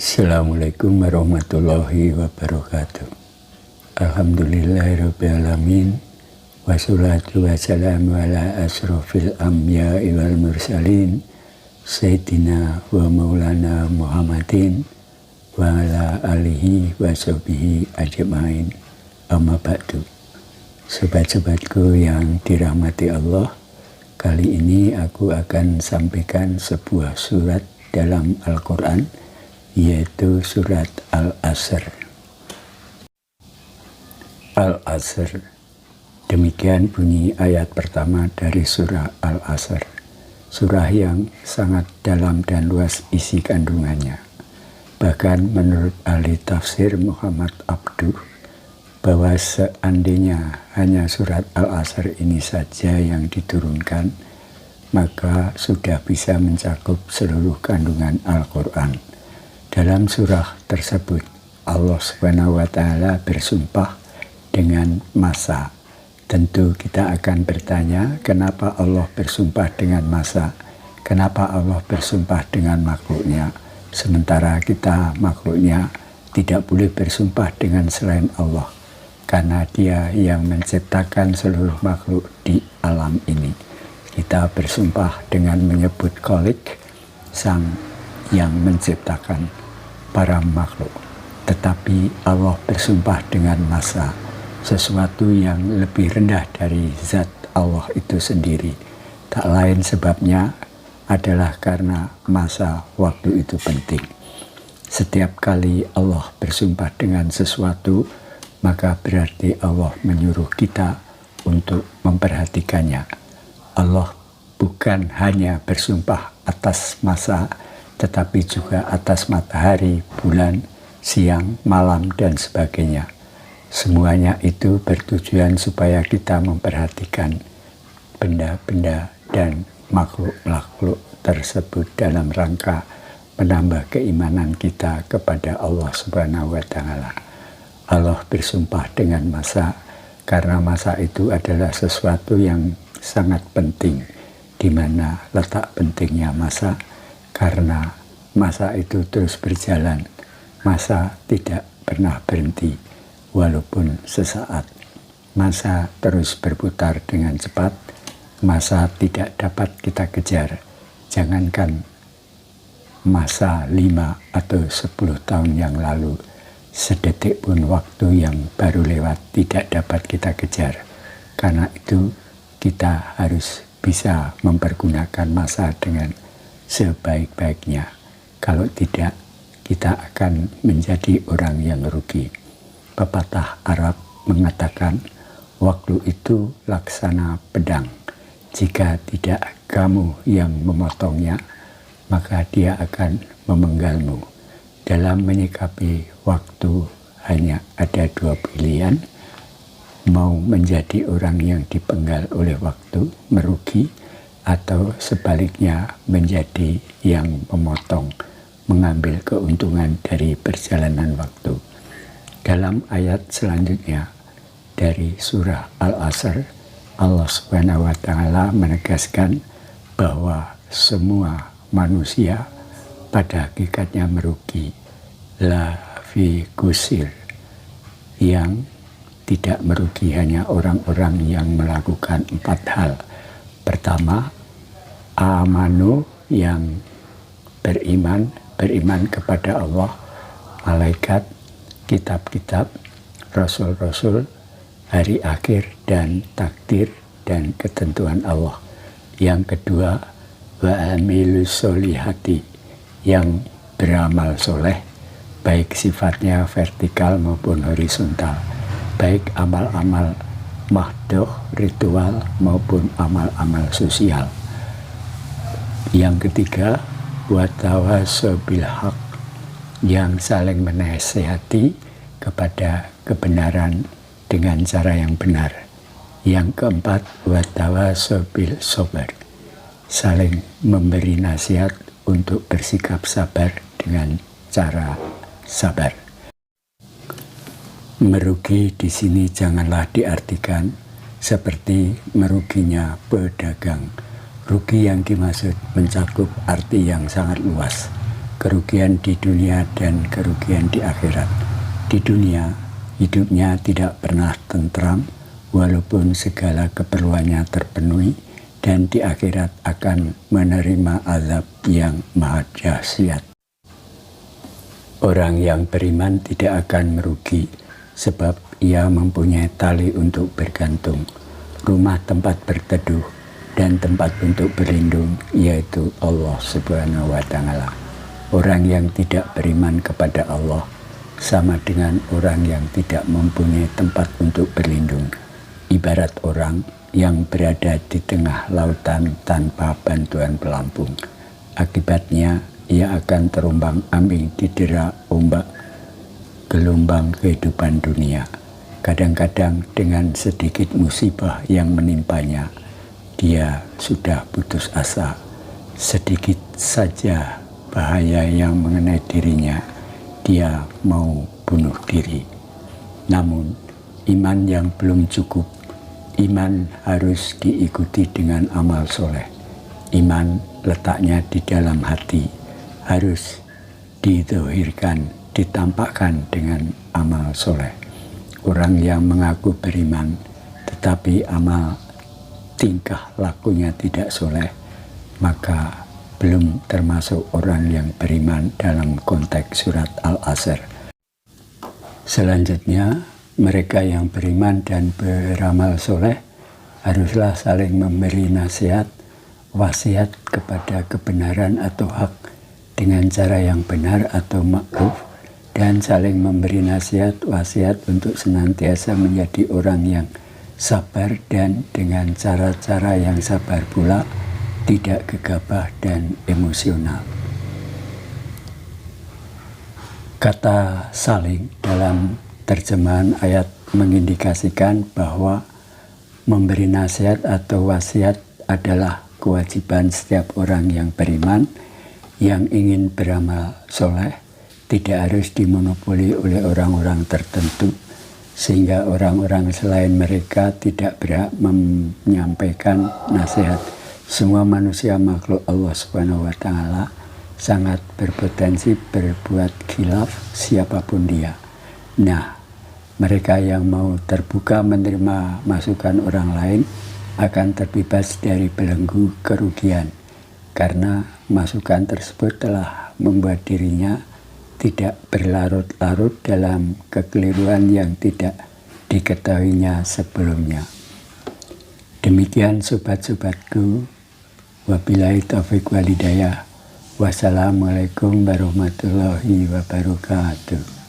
Assalamualaikum warahmatullahi wabarakatuh. Alhamdulillahirrabbilalamin. Wassalatu wassalamu ala asrofil anbiya'i wal mursalin Sayyidina wa maulana Muhammadin wa ala alihi wa sahbihi ajma'in. Amma ba'du. Sobat-sobatku yang dirahmati Allah, kali ini aku akan sampaikan sebuah surat dalam Al-Quran, yaitu surat Al-Asr. Al-Asr. Demikian bunyi ayat pertama dari surah Al-Asr. Surah yang sangat dalam dan luas isi kandungannya. Bahkan menurut ahli tafsir Muhammad Abduh, bahwa seandainya hanya surat Al-Asr ini saja yang diturunkan, maka sudah bisa mencakup seluruh kandungan Al-Quran. Dalam surah tersebut, Allah SWT bersumpah dengan masa. Tentu kita akan bertanya, kenapa Allah bersumpah dengan masa? Kenapa Allah bersumpah dengan makhluknya? Sementara kita makhluknya tidak boleh bersumpah dengan selain Allah. Karena Dia yang menciptakan seluruh makhluk di alam ini. Kita bersumpah dengan menyebut Khalik, Sang yang menciptakan para makhluk. Tetapi Allah bersumpah dengan masa, sesuatu yang lebih rendah dari zat Allah itu sendiri. Tak lain sebabnya adalah karena masa waktu itu penting. Setiap kali Allah bersumpah dengan sesuatu, maka berarti Allah menyuruh kita untuk memperhatikannya. Allah bukan hanya bersumpah atas masa, tetapi juga atas matahari, bulan, siang, malam, dan sebagainya. Semuanya itu bertujuan supaya kita memperhatikan benda-benda dan makhluk-makhluk tersebut dalam rangka menambah keimanan kita kepada Allah Subhanahu wa Ta'ala. Allah bersumpah dengan masa karena masa itu adalah sesuatu yang sangat penting. Di mana letak pentingnya masa? Karena masa itu terus berjalan. Masa tidak pernah berhenti walaupun sesaat. Masa terus berputar dengan cepat. Masa tidak dapat kita kejar. Jangankan masa 5 atau 10 tahun yang lalu, sedetik pun waktu yang baru lewat tidak dapat kita kejar. Karena itu kita harus bisa mempergunakan masa dengan sebaik-baiknya. Kalau tidak, kita akan menjadi orang yang rugi. Pepatah Arab mengatakan, waktu itu laksana pedang. Jika tidak kamu yang memotongnya, maka dia akan memenggalmu. Dalam menyikapi waktu hanya ada 2 pilihan, mau menjadi orang yang dipenggal oleh waktu, merugi, atau sebaliknya menjadi yang memotong, mengambil keuntungan dari perjalanan waktu. Dalam ayat selanjutnya dari surah Al-Asr, Allah Subhanahu wa Ta'ala menegaskan bahwa semua manusia pada hakikatnya merugi. La fi kusir, yang tidak merugi hanya orang-orang yang melakukan 4 hal. Pertama, amanu, yang beriman kepada Allah, malaikat, kitab-kitab, rasul-rasul, hari akhir, dan takdir dan ketentuan Allah. Yang kedua, wa amilus solihati, yang beramal soleh, baik sifatnya vertikal maupun horizontal, baik amal-amal mahdoh, ritual, maupun amal-amal sosial. Yang ketiga, wa tawasau bil haq, yang saling menasihati kepada kebenaran dengan cara yang benar. Yang keempat, wa tawasau bil sabar, saling memberi nasihat untuk bersikap sabar dengan cara sabar. Merugi di sini janganlah diartikan seperti meruginya pedagang. Rugi yang dimaksud mencakup arti yang sangat luas. kerugian di dunia dan kerugian di akhirat. Di dunia, hidupnya tidak pernah tentram walaupun segala keperluannya terpenuhi, dan di akhirat akan menerima azab yang maha dahsyat. Orang yang beriman tidak akan merugi sebab ia mempunyai tali untuk bergantung, rumah tempat berteduh, dan tempat untuk berlindung, yaitu Allah Subhanahu wa Ta'ala. Orang yang tidak beriman kepada Allah sama dengan orang yang tidak mempunyai tempat untuk berlindung, ibarat orang yang berada di tengah lautan tanpa bantuan pelampung. Akibatnya ia akan terombang-ambing didera ombak gelombang kehidupan dunia. Kadang-kadang dengan sedikit musibah yang menimpanya, dia sudah putus asa. Sedikit saja bahaya yang mengenai dirinya, dia mau bunuh diri. Namun, iman yang belum cukup. Iman harus diikuti dengan amal soleh. Iman letaknya di dalam hati, harus dizahirkan, ditampakkan dengan amal soleh. Orang yang mengaku beriman, tetapi amal tingkah lakunya tidak soleh, maka belum termasuk orang yang beriman dalam konteks surat Al-Asr. Selanjutnya, mereka yang beriman dan beramal soleh haruslah saling memberi nasihat, wasiat kepada kebenaran atau hak dengan cara yang benar atau ma'ruf, dan saling memberi nasihat, wasiat untuk senantiasa menjadi orang yang sabar dan dengan cara-cara yang sabar pula, tidak gegabah dan emosional. Kata saling dalam terjemahan ayat mengindikasikan bahwa memberi nasihat atau wasiat adalah kewajiban setiap orang yang beriman yang ingin beramal soleh, tidak harus dimonopoli oleh orang-orang tertentu, sehingga orang-orang selain mereka tidak berhak menyampaikan nasihat. Semua manusia makhluk Allah Subhanahu wa Ta'ala sangat berpotensi berbuat khilaf siapapun dia. Nah, mereka yang mau terbuka menerima masukan orang lain akan terbebas dari belenggu kerugian, karena masukan tersebut telah membuat dirinya tidak berlarut-larut dalam kekeliruan yang tidak diketahuinya sebelumnya. Demikian sobat-sobatku, wabillahi taufiq walhidayah. Wassalamualaikum warahmatullahi wabarakatuh.